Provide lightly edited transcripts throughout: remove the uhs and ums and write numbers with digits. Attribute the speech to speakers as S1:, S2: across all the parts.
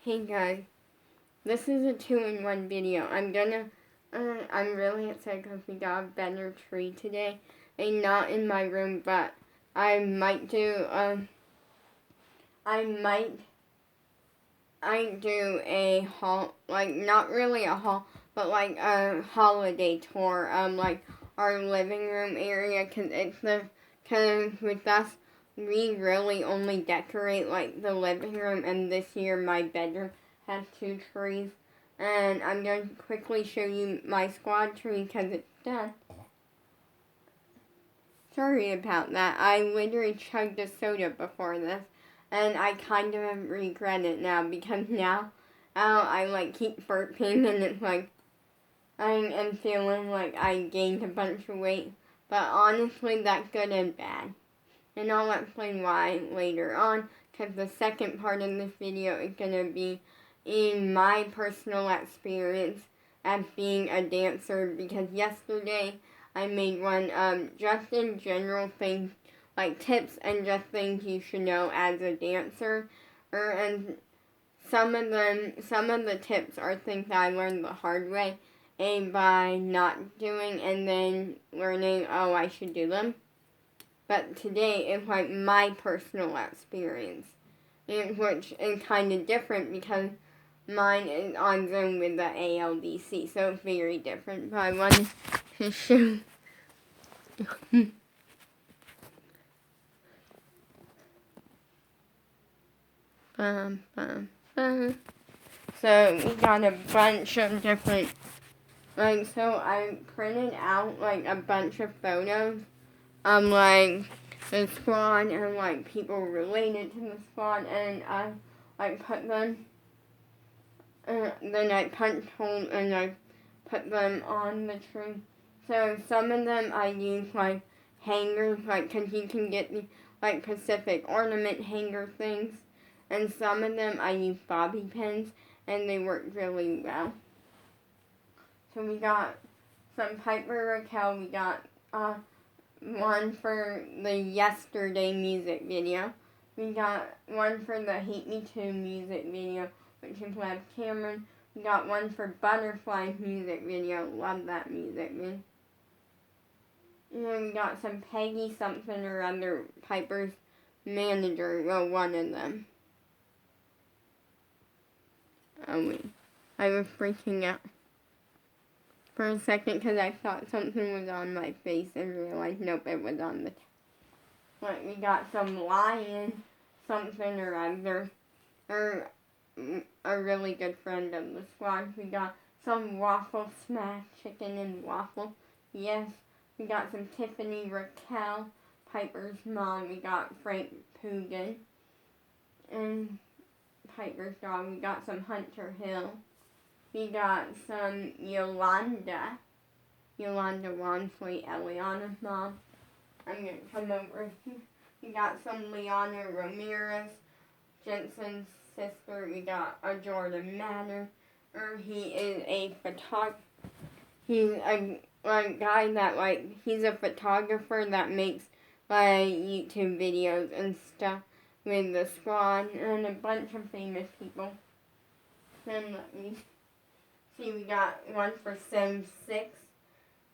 S1: Hey guys, this is a 2-in-1 video. I'm really excited because we got a better tree today. And not in my room, but I might do, I do a haul, like, not really a haul, but like a holiday tour, like our living room area, cause with us, we really only decorate like the living room, and this year my bedroom has 2 trees, and I'm going to quickly show you my squad tree because it's done. Sorry about that, I literally chugged a soda before this. And I kind of regret it now because now I like keep burping and it's like I am feeling like I gained a bunch of weight. But honestly, that's good and bad. And I'll explain why later on, because the second part of this video is going to be in my personal experience as being a dancer, because yesterday I made one just in general things, like tips and just things you should know as a dancer. And some of the tips are things that I learned the hard way and by not doing and then learning, oh, I should do them. But today is like my personal experience, which is kind of different because mine is on Zoom with the ALDC, so it's very different. But I wanted to show. So we got a bunch of different, like, so I printed out like a bunch of photos of like the squad and like people related to the squad, and I like put them, then I punch holes and I put them on the tree. So some of them I use like hangers, like, cause you can get the like Pacific ornament hanger things. And some of them I use bobby pins, and they work really well. So we got some Piper Raquel. We got one for the Yesterday music video. We got one for the Hate Me Too music video, which is Lev Cameron. We got one for Butterfly music video. Love that music video. And then we got some Peggy something or other, Piper's manager, well, one of them. Oh wait, I was freaking out for a second because I thought something was on my face and realized nope, it was on the like, we got some lion something or other, or a really good friend of the squad. We got some waffle smash chicken and waffle. Yes, we got some Tiffany Raquel, Piper's mom. We got Frank Pugin and Piper's dog. We got some Hunter Hill. We got some Yolanda Walmsley, Eliana's mom. I'm going to come over here. We got some Liana Ramirez, Jensen's sister. We got a Jordan Manor. He is a photographer. He's a guy that, like, he's a photographer that makes, like, YouTube videos and stuff with the squad and a bunch of famous people. Then let me see, we got one for Sims 6.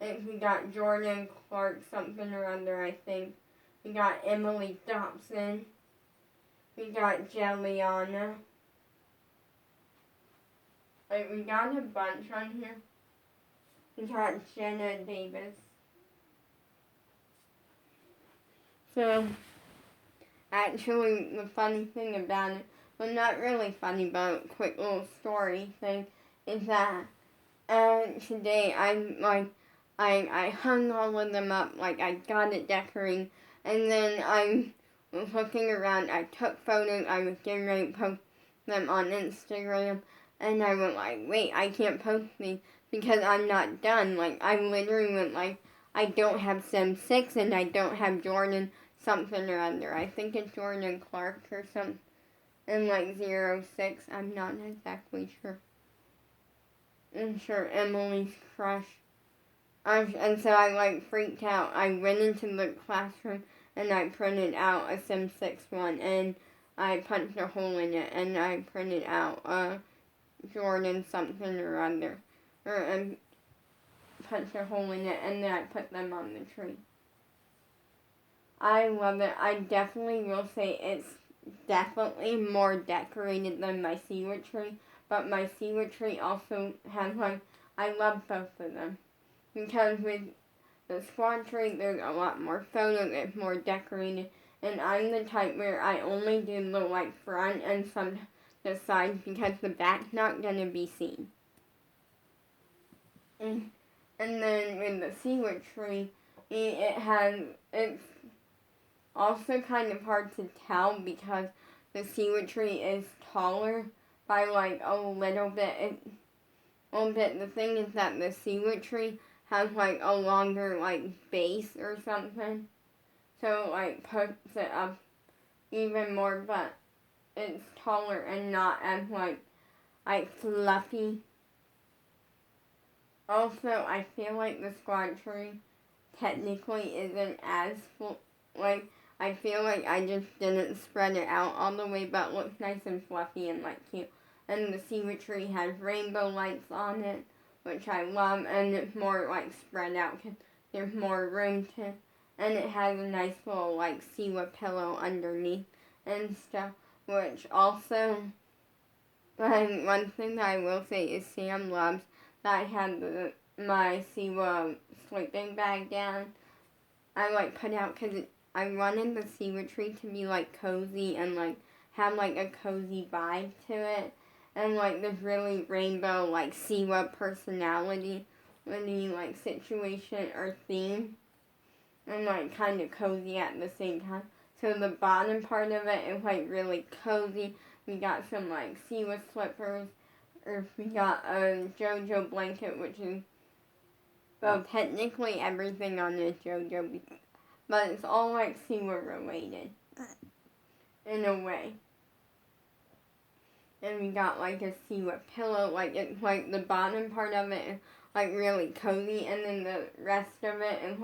S1: And we got Jordan Clark something or other, I think. We got Emily Dobson. We got Jelliana. We got a bunch on here. We got Jenna Davis. So, actually, the funny thing about it, well, not really funny, but a quick little story thing, is that today I hung all of them up, like I got it decorating, and then I was looking around, I took photos, I was getting ready to post them on Instagram, and I went like, wait, I can't post these because I'm not done. Like, I literally went like, I don't have Sim 6 and I don't have Jordan something or other. I think it's Jordan Clark or something, and like 06, I'm not exactly sure. I'm sure Emily's crush. And so I like freaked out. I went into the classroom and I printed out a Sim 6 one, and I punched a hole in it and I printed out Jordan something or other. And punched a hole in it and then I put them on the tree. I love it. I definitely will say it's definitely more decorated than my seaweed tree. But my seaweed tree also has I love both of them. Because with the squad tree, there's a lot more photos, it's more decorated. And I'm the type where I only do the front and some the sides because the back's not going to be seen. And then with the seaweed tree, it's also kind of hard to tell because the seaweed tree is taller by a little bit. The thing is that the seaweed tree has a longer base or something, so puts it up even more. But it's taller and not as fluffy. Also, I feel like the squad tree technically isn't as I feel like I just didn't spread it out all the way, but it looks nice and fluffy and cute. And the seaweed tree has rainbow lights on it, which I love, and it's more spread out because there's more room to, and it has a nice little seaweed pillow underneath and stuff, which also, one thing that I will say is Sam loves that I had my seaweed sleeping bag down. I put out because I wanted the seaweed tree to be cozy and have a cozy vibe to it, and this really rainbow seaweed personality, situation or theme, and kind of cozy at the same time. So the bottom part of it is really cozy. We got some seaweed slippers, or we got a JoJo blanket, which is, well, technically everything on this JoJo, but it's all seaweed related in a way. And we got a seaweed pillow, it's the bottom part of it is really cozy, and then the rest of it is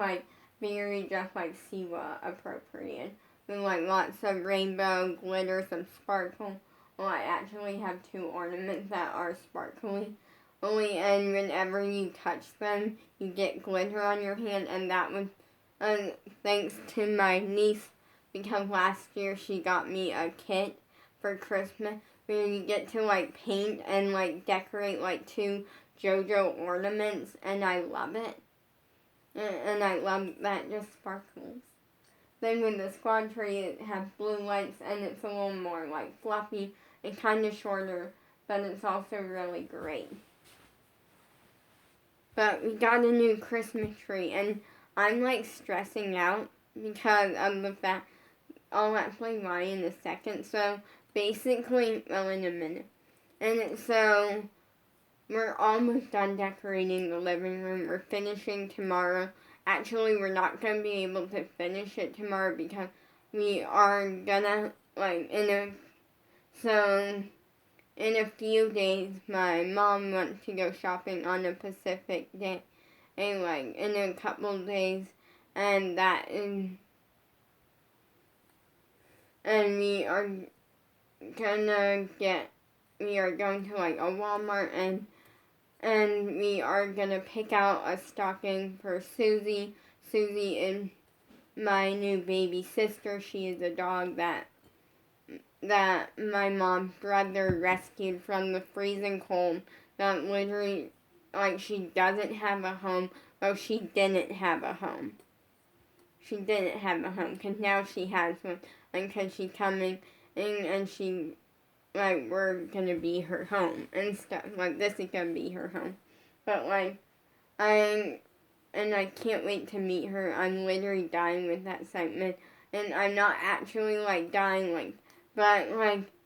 S1: very just seaweed appropriate. With lots of rainbow, glitter, some sparkle. Well, I actually have 2 ornaments that are sparkly. And whenever you touch them, you get glitter on your hand, and that was thanks to my niece, because last year she got me a kit for Christmas where you get to paint and decorate 2 JoJo ornaments, and I love it. And I love that just sparkles. Then with the squad tree, it has blue lights, and it's a little more fluffy. It's kind of shorter, but it's also really great. But we got a new Christmas tree, and I'm stressing out because of the fact, I'll actually why in a second. So basically, well, in a minute. And so we're almost done decorating the living room. We're finishing tomorrow. Actually, we're not going to be able to finish it tomorrow because we are gonna, in a few days, my mom wants to go shopping on a Pacific day, in a couple days, and we are going to a Walmart, and we are gonna pick out a stocking for Susie. Susie is my new baby sister. She is a dog that my mom's brother rescued from the freezing cold, that literally, she doesn't have a home. Well, she didn't have a home. She didn't have a home, because now she has one, because she's coming in, and she, we're gonna be her home, and stuff, this is gonna be her home. But, I can't wait to meet her. I'm literally dying with that excitement, and I'm not actually, dying, but,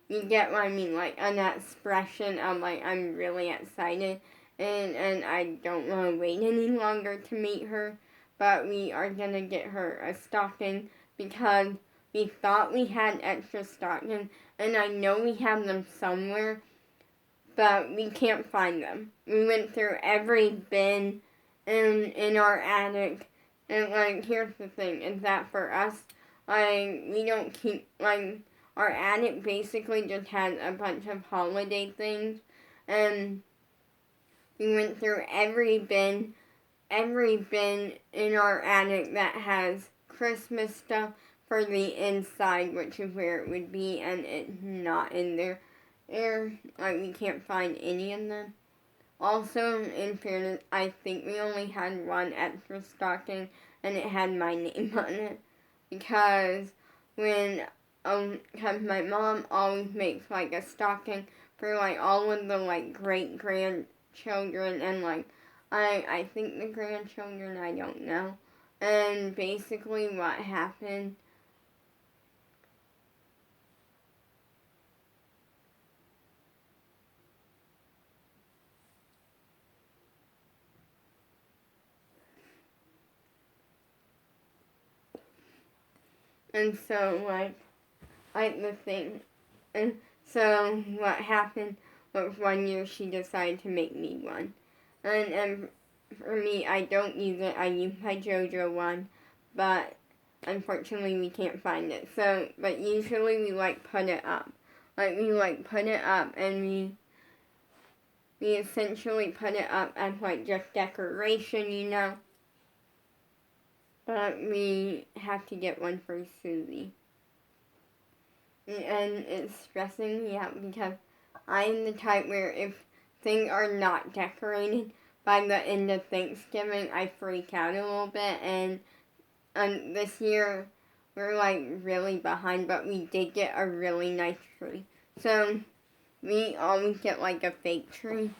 S1: you get what I mean, an expression of, I'm really excited, and I don't want to wait any longer to meet her, but we are going to get her a stocking, because we thought we had extra stockings, and I know we have them somewhere, but we can't find them. We went through every bin in our attic, and, here's the thing, is that for us, we don't keep, our attic basically just has a bunch of holiday things, and we went through every bin in our attic that has Christmas stuff for the inside, which is where it would be, and it's not in there. Like, we can't find any of them. Also, in fairness, I think we only had one extra stocking, and it had my name on it. Because because my mom always makes, like, a stocking for, like, all of the, like, great-grandchildren, and, like, I think the grandchildren, I don't know. And basically what happened, and so, like the thing, and so what happened was one year she decided to make me one. And for me, I don't use it. I use my JoJo one, but unfortunately we can't find it. So, but usually we like put it up. Like we like put it up, and we essentially put it up as like just decoration, you know. But we have to get one for Susie. And it's stressing me out because I'm the type where if things are not decorated by the end of Thanksgiving, I freak out a little bit. And this year, we're like really behind, but we did get a really nice tree. So we always get like a fake tree,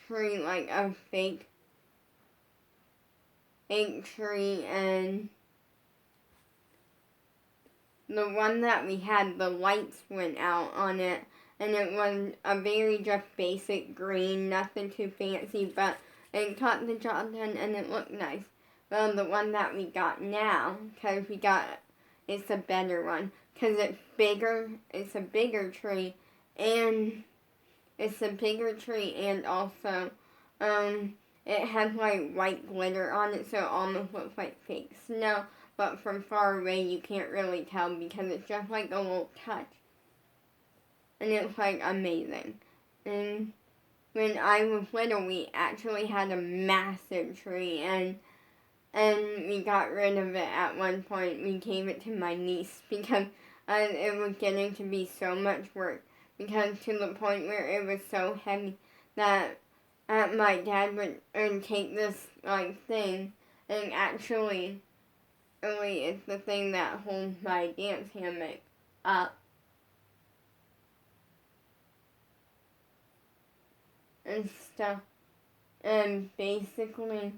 S1: like a fake tree, and the one that we had, the lights went out on it, and it was a very just basic green, nothing too fancy, but it got the job done and it looked nice. Well, the one that we got now, because it's a better one, because it's a bigger tree, and also, it has like white glitter on it, so it almost looks like fake snow. But from far away you can't really tell because it's just like a little touch. And it's like amazing. And when I was little, we actually had a massive tree, and we got rid of it at one point. We gave it to my niece because it was getting to be so much work, because to the point where it was so heavy that my dad would take this like thing and actually really it's the thing that holds my dance hammock up. And stuff. And basically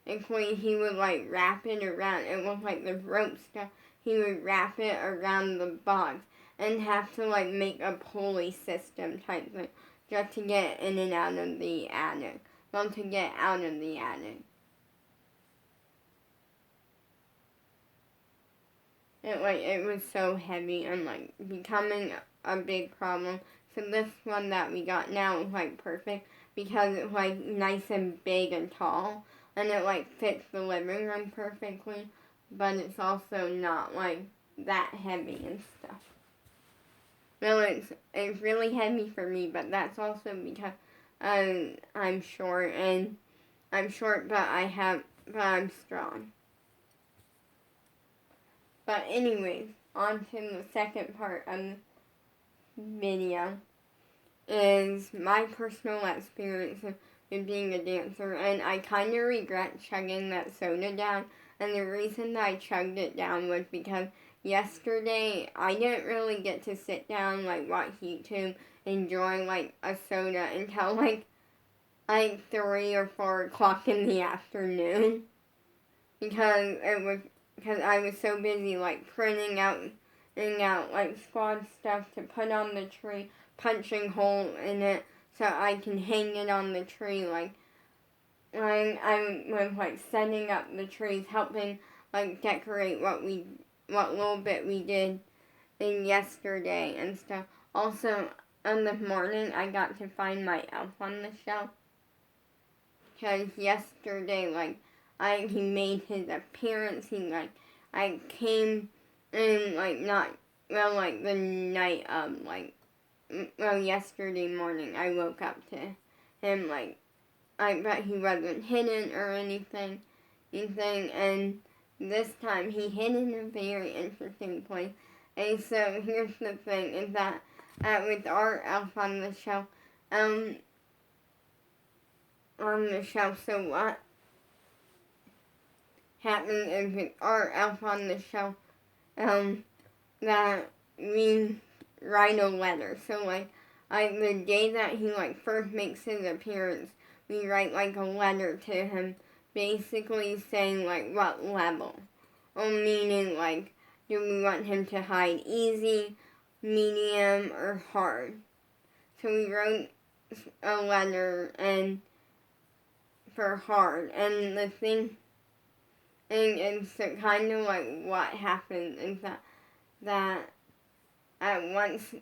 S1: he would like wrap it around. It was like the rope stuff. He would wrap it around the box and have to like make a pulley system type thing just to get in and out of the attic. Well, to get out of the attic. It was so heavy and like becoming a big problem. So this one that we got now is like perfect because it's like nice and big and tall, and it like fits the living room perfectly, but it's also not like that heavy and stuff. Well, it's really heavy for me, but that's also because I'm short, but I'm strong. But anyways, on to the second part of the video is my personal experience with being a dancer, and I kind of regret chugging that soda down, and the reason that I chugged it down was because yesterday I didn't really get to sit down, like watch YouTube, enjoy like a soda until like 3 or 4 o'clock in the afternoon, because I was so busy like printing out like squad stuff to put on the tree, punching hole in it so I can hang it on the tree. Like I was like setting up the trees, helping like decorate what little bit we did in yesterday and stuff. Also, on the morning I got to find my elf on the shelf, because yesterday he made his appearance. I came in like not well, like the night of, like, well, yesterday morning I woke up to him, like, but he wasn't hidden or anything, and this time he hid in a very interesting place. And so here's the thing, is that with our Elf um, on the shelf, so what happened is with our Elf on the Shelf, that we write a letter. So like the day that he like first makes his appearance, we write like a letter to him, basically saying like what level, or meaning like do we want him to hide easy, medium, or hard. So we wrote a letter and for hard, and the thing, and it's kind of like what happened is that at once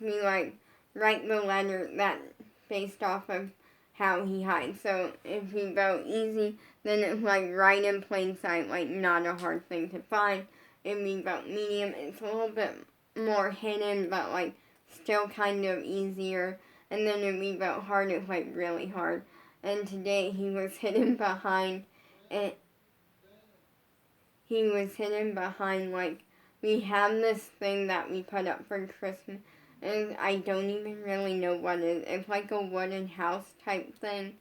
S1: we like write the letter that based off of how he hides. So if we go easy, then it's like right in plain sight, like not a hard thing to find. If we go medium, it's a little bit more hidden, but like still kind of easier. And then if we go hard, it's like really hard. And today he was hidden behind it. He was hidden behind like we have this thing that we put up for Christmas, and I don't even really know what it is. It's like a wooden house type thing,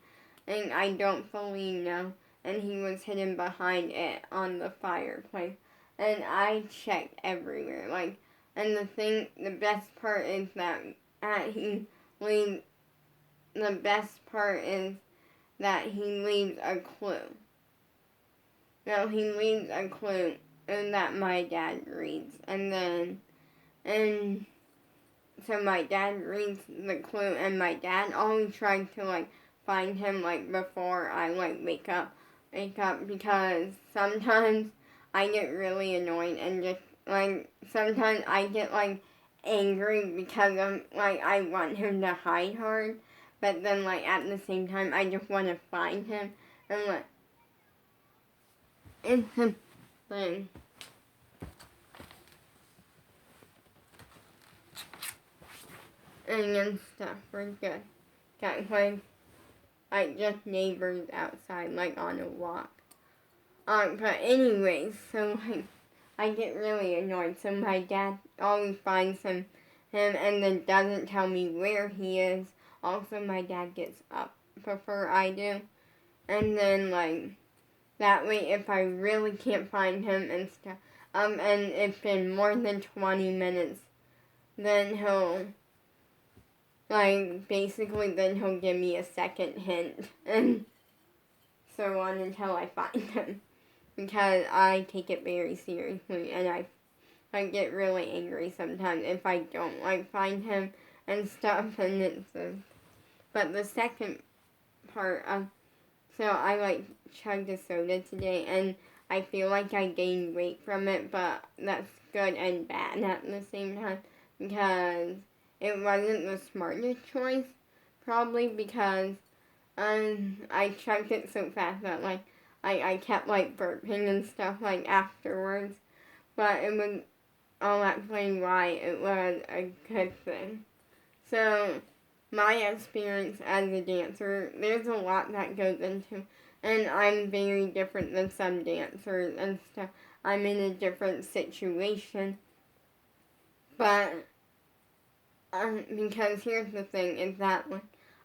S1: and I don't fully know. And he was hidden behind it on the fireplace, and I checked everywhere. Like, and the best part is that he leaves. The best part is that he leaves a clue. Now he leaves a clue and that my dad reads. And so my dad reads the clue, and my dad always tries to like find him like before I like wake up because sometimes I get really annoyed and just like sometimes I get like angry because of like I want him to hide hard, but then like at the same time I just want to find him, and like it's a thing. And then stuff. We're good. Got like just neighbors outside, like on a walk. But anyways, so like I get really annoyed. So my dad always finds him, and then doesn't tell me where he is. Also, my dad gets up before I do, and then like that way, if I really can't find him and stuff, and it's been more than 20 minutes, then he'll like basically then he'll give me a second hint and so on until I find him, because I take it very seriously, and I get really angry sometimes if I don't like find him and stuff, and but the second part of, so I like chugged a soda today, and I feel like I gained weight from it, but that's good and bad at the same time, because it wasn't the smartest choice, probably because I chugged it so fast that like I kept like burping and stuff like afterwards, but it was, I'll explain why it was a good thing. So my experience as a dancer, there's a lot that goes into, and I'm very different than some dancers and stuff. I'm in a different situation, but because here's the thing, is that when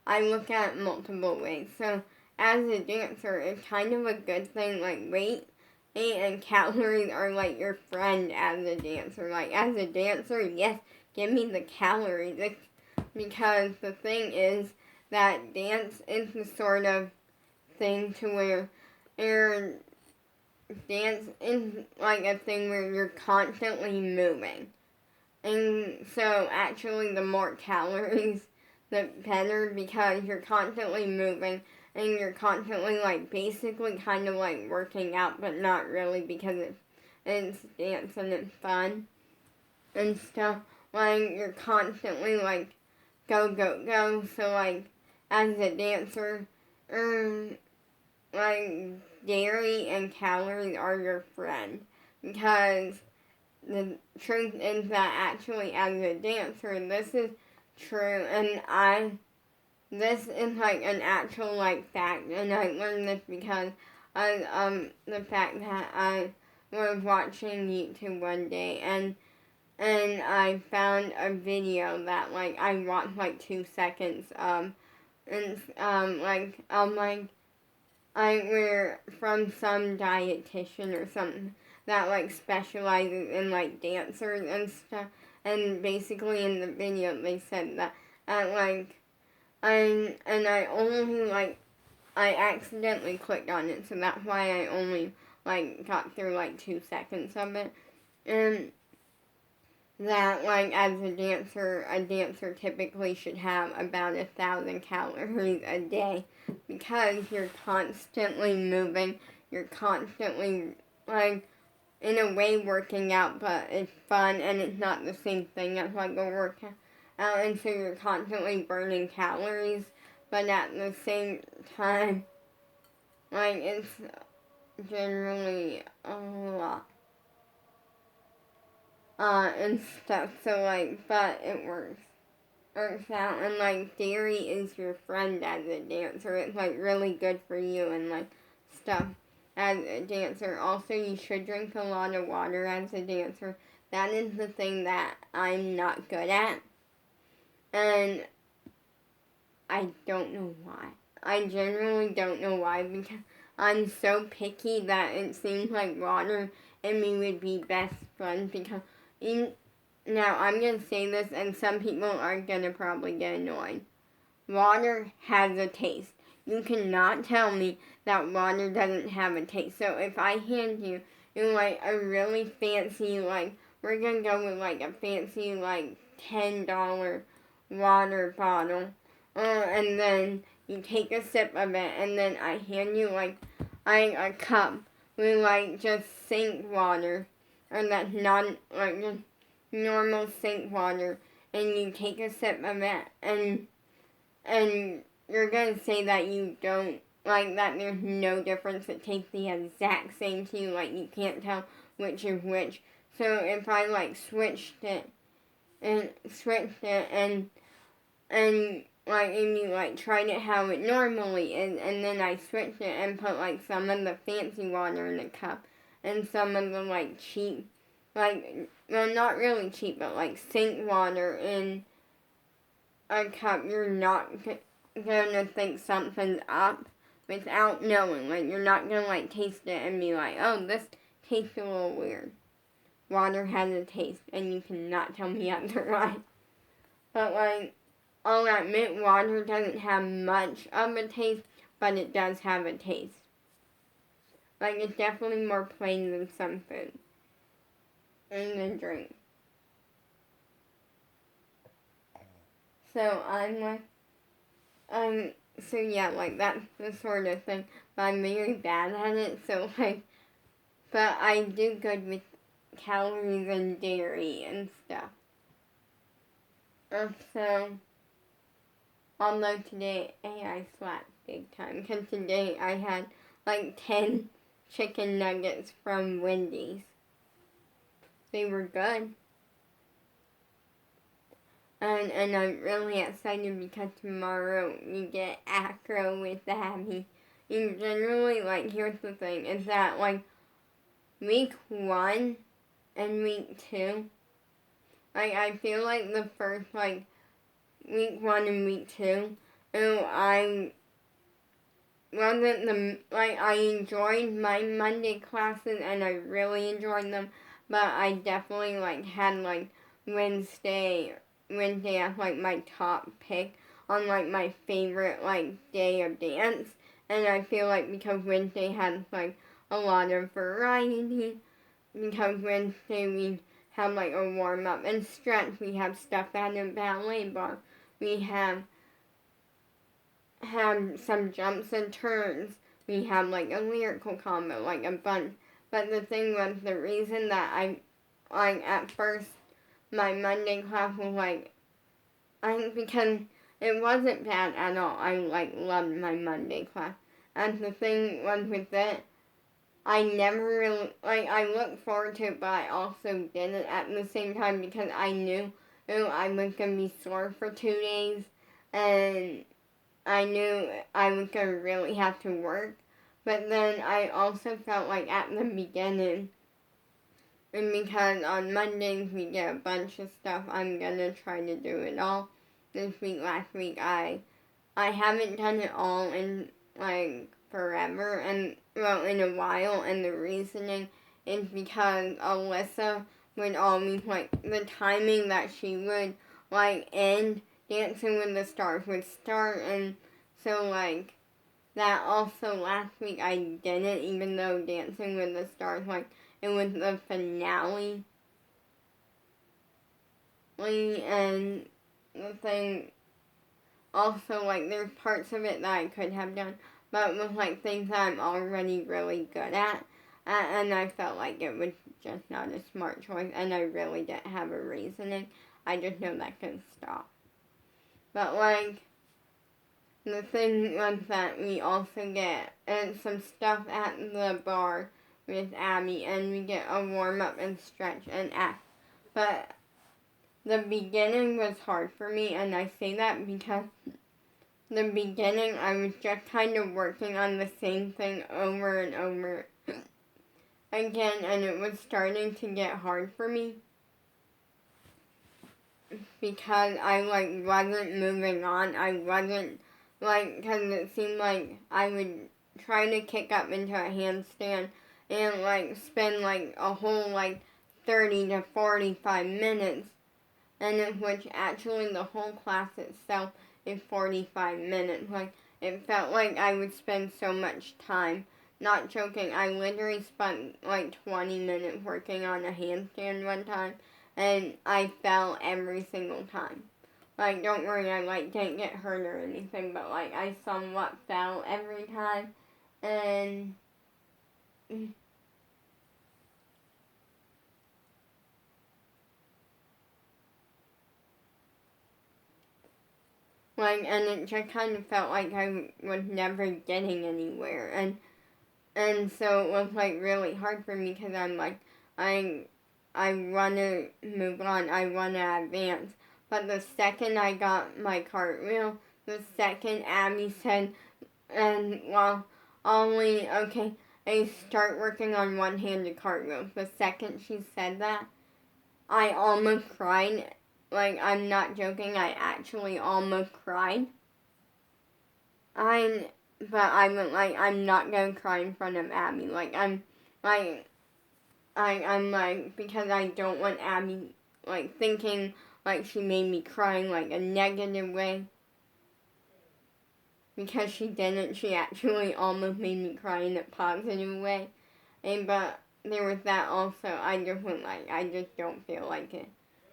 S1: I look at multiple ways. So as a dancer, it's kind of a good thing, like weight and calories are like your friend as a dancer. Like as a dancer, yes, give me the calories. It's because the thing is that dance is the sort of thing to where dance is like a thing where you're constantly moving. And so actually the more calories, the better, because you're constantly moving and you're constantly like basically kind of like working out, but not really, because it's dance and it's fun and stuff. Like you're constantly like go go go. So like as a dancer, like dairy and calories are your friend, because the truth is that actually as a dancer, this is true, and this is like an actual like fact, and I learned this because of the fact that I was watching YouTube one day, and I found a video that like I watched like 2 seconds and like I were from some dietitian or something that like specializes in like dancers and stuff, and basically in the video they said that like I only like I accidentally clicked on it, so that's why I only like got through like 2 seconds of it, and that like as a dancer typically should have about 1,000 calories a day because you're constantly moving, you're constantly like in a way working out, but it's fun and it's not the same thing as like a workout. And so you're constantly burning calories, but at the same time, like it's generally a lot. And stuff. So like, but it works out. And like, dairy is your friend as a dancer. It's like really good for you and like stuff as a dancer. Also, you should drink a lot of water as a dancer. That is the thing that I'm not good at, and I don't know why. I generally don't know why because I'm so picky that it seems like water and me would be best friends because now I'm gonna say this and some people are gonna probably get annoyed. Water has a taste. You cannot tell me that water doesn't have a taste. So if I hand you like a really fancy like we're gonna go with like a fancy like $10 water bottle, and then you take a sip of it, and then I hand you like a cup with like just sink water, or that's not like just normal sink water, and you take a sip of it, and you're gonna say that you don't like that. There's no difference. It tastes the exact same to you. Like you can't tell which is which. So if I like switched it and like and you like tried it how it normally is, and then I switched it and put like some of the fancy water in the cup and some of the like cheap, like well not really cheap but like sink water in a cup, you're not gonna think something's up without knowing. Like you're not gonna like taste it and be like, oh, this tastes a little weird. Water has a taste, and you cannot tell me otherwise. But like, I'll admit water doesn't have much of a taste, but it does have a taste. Like it's definitely more plain than some food in the drink. So so yeah, like that's the sort of thing. But I'm very bad at it, so like, but I do good with calories and dairy and stuff. So, although today I slapped big time, because today I had like 10 chicken nuggets from Wendy's. They were good. And I'm really excited because tomorrow we get acro with Abby. And generally, like, here's the thing, is that, like, week 1 and week 2, like, I feel like the first, like, week 1 and week 2, I wasn't I enjoyed my Monday classes and I really enjoyed them, but I definitely, like, had, like, Wednesday as like my top pick on like my favorite like day of dance, and I feel like because Wednesday has like a lot of variety, because Wednesday we have like a warm up and stretch, we have stuff at a ballet bar, we have some jumps and turns, we have like a lyrical combo, like a bunch. But the thing was, the reason that I like at first my Monday class was like, because it wasn't bad at all. I like loved my Monday class. And the thing was with it, I never really, like, I looked forward to it, but I also didn't at the same time because I knew I was going to be sore for 2 days, and I knew I was going to really have to work. But then I also felt like at the beginning, and because on Mondays we get a bunch of stuff, I'm going to try to do it all. This week, last week, I haven't done it all in, like, forever, and, well, in a while, and the reasoning is because Alyssa would always, like, the timing that she would, like, end Dancing with the Stars would start, and so, like, that also last week I didn't, even though Dancing with the Stars, like, it was the finale, and the thing also, like, there's parts of it that I could have done, but with, like, things that I'm already really good at, and I felt like it was just not a smart choice, and I really didn't have a reasoning. I just know that could stop. But, like, the thing was that we also get some stuff at the bar with Abby, and we get a warm-up and stretch and act. But the beginning was hard for me, and I say that because the beginning, I was just kind of working on the same thing over and over again, and it was starting to get hard for me because I, like, wasn't moving on. I wasn't, like, because it seemed like I would try to kick up into a handstand and, like, spend, like, a whole, like, 30 to 45 minutes, and in which actually the whole class itself is 45 minutes. Like, it felt like I would spend so much time. Not joking, I literally spent like 20 minutes working on a handstand one time, and I fell every single time. Like, don't worry, I, like, didn't get hurt or anything, but, like, I somewhat fell every time, and like, and it just kind of felt like I was never getting anywhere, and so it was, like, really hard for me because I'm like, I want to move on, I want to advance. But the second I got my cartwheel, the second Abby said, and, well, only, okay, I start working on one-handed cartwheels. The second she said that, I almost cried. Like, I'm not joking, I actually almost cried. I'm, but I'm not gonna cry in front of Abby. Like, I'm like, because I don't want Abby, like, thinking like she made me cry in, like, a negative way. Because she didn't, she actually almost made me cry in a positive way. But there was that also, I just went, like, I just don't feel like it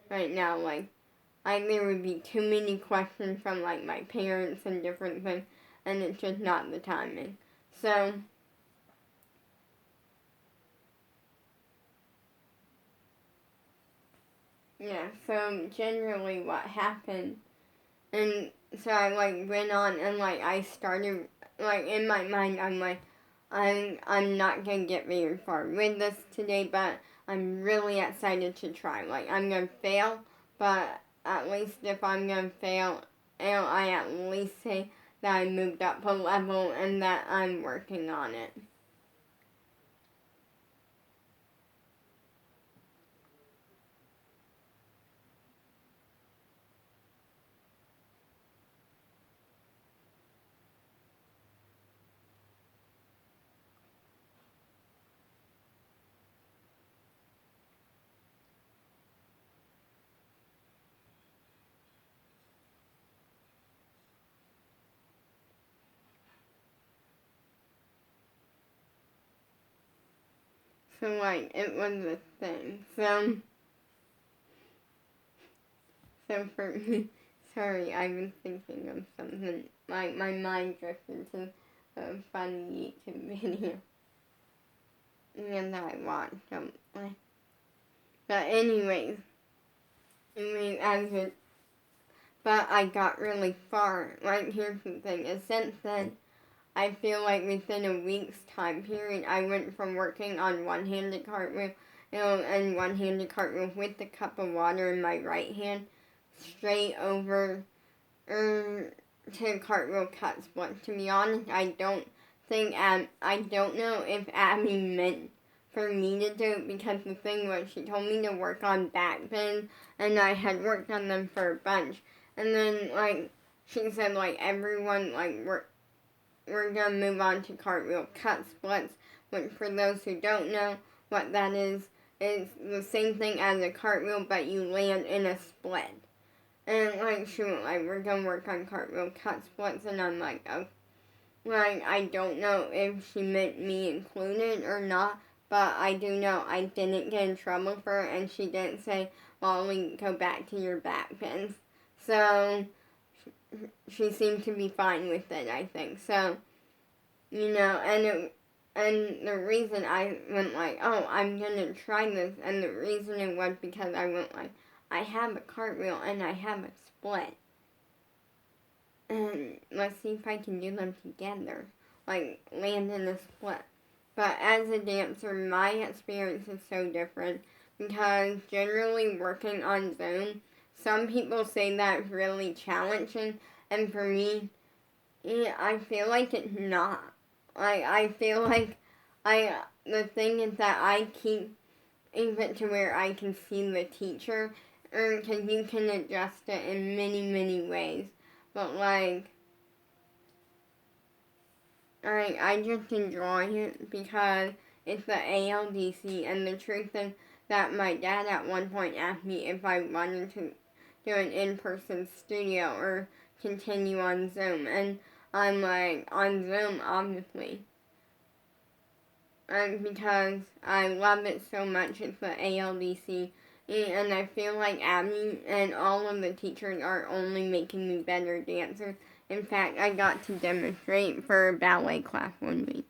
S1: right now. Like, there would be too many questions from, like, my parents and different things, and it's just not the timing. So, yeah, so generally what happened, and so I, like, went on, and, like, I started, like, in my mind, I'm like, I'm not gonna get very far with this today, but I'm really excited to try. Like, I'm gonna fail, but at least if I'm gonna fail, I at least say that I moved up a level and that I'm working on it. So, like, it was a thing. So for me, sorry, I was thinking of something. Like, my mind drifted to a funny YouTube video. And I watched them. But anyways, as it, but I got really far. Like, here's the thing, is since then, I feel like within a week's time period, I went from working on one-handed cartwheel, and one-handed cartwheel with the cup of water in my right hand, straight over to cartwheel cut split. To be honest, I don't know if Abby meant for me to do it, because the thing was, she told me to work on back bends, and I had worked on them for a bunch, and then she said everyone we're gonna move on to cartwheel cut splits, which for those who don't know what that is the same thing as a cartwheel, but you land in a split. And she went we're gonna work on cartwheel cut splits, and I'm like, oh, I don't know if she meant me included or not, but I do know I didn't get in trouble for it, and she didn't say, well, we go back to your back bends. So she seemed to be fine with it, I think. So, and the reason I went oh, I'm gonna try this, and the reason it was because I went I have a cartwheel and I have a split. And let's see if I can do them together. Land in a split. But as a dancer, my experience is so different, because generally working on Zoom, some people say that's really challenging, and for me, I feel like it's not. I feel like the thing is that I keep it to where I can see the teacher, because you can adjust it in many, many ways. But I just enjoy it because it's the ALDC, and the truth is that my dad at one point asked me if I wanted to do an in-person studio or continue on Zoom, and I'm on Zoom, obviously. Because I love it so much, it's the ALDC, and I feel like Abby and all of the teachers are only making me better dancers. In fact, I got to demonstrate for ballet class one week.